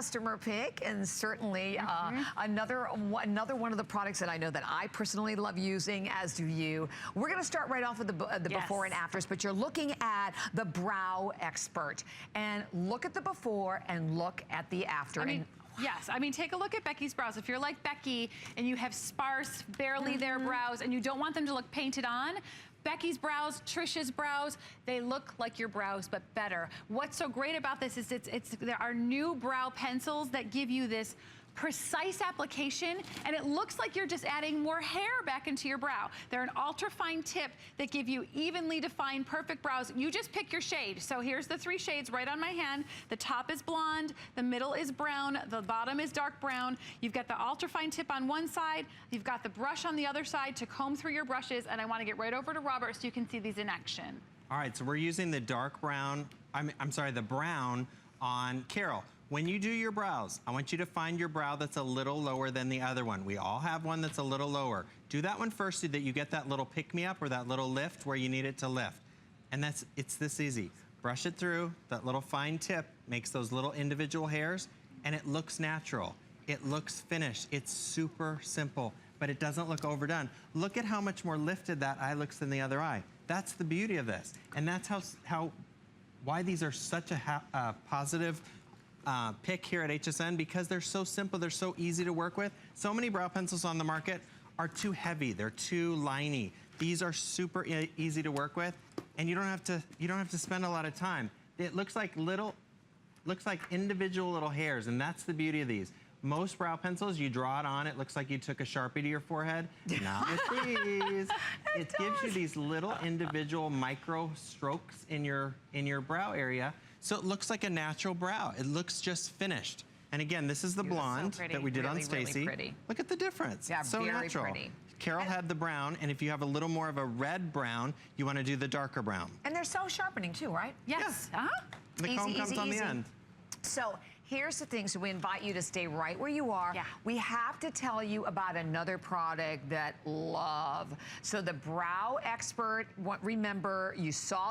customer pick, and certainly another one of the products that I know that I personally love using, as do you. We're going to start right off with the before and afters, but you're looking at the Brow Expert. And look at the before and look at the after. Yes, I mean, take a look at Becky's brows. If you're like Becky and you have sparse, barely there brows and you don't want them to look painted on, Becky's brows, Trisha's brows, they look like your brows, but better. What's so great about this is there are new brow pencils that give you this precise application, and it looks like you're just adding more hair back into your brow. They're an ultra fine tip that give you evenly defined, perfect brows. You just pick your shade. So here's the 3 shades right on my hand. The top is blonde, the middle is brown, the bottom is dark brown. You've got the ultra fine tip on one side, you've got the brush on the other side to comb through your brushes, and I want to get right over to Robert so you can see these in action. All right, so we're using the dark brown, I'm sorry, the brown on Carol. When you do your brows, I want you to find your brow that's a little lower than the other one. We all have one that's a little lower. Do that one first so that you get that little pick-me-up or that little lift where you need it to lift. And it's this easy. Brush it through, that little fine tip makes those little individual hairs, and it looks natural. It looks finished. It's super simple, but it doesn't look overdone. Look at how much more lifted that eye looks than the other eye. That's the beauty of this. And that's why these are such a positive pick here at HSN, because they're so simple, they're so easy to work with. So many brow pencils on the market are too heavy, they're too liney. These are super easy to work with, and you don't have to spend a lot of time. It looks like individual little hairs, and that's the beauty of these. Most brow pencils, you draw it on, it looks like you took a Sharpie to your forehead. Not with these. It gives you these little individual micro strokes in your brow area, so it looks like a natural brow. It looks just finished. And again, this is the blonde that we did on Stacy. Really look at the difference. Yeah, it's so very natural. pretty. Carol had the brown, and if you have a little more of a red brown, you want to do the darker brown. And they're so sharpening too, right? Yes. The comb comes on the end. So here's the thing, so we invite you to stay right where you are. We have to tell you about another product that love. So the Brow Expert, remember, you saw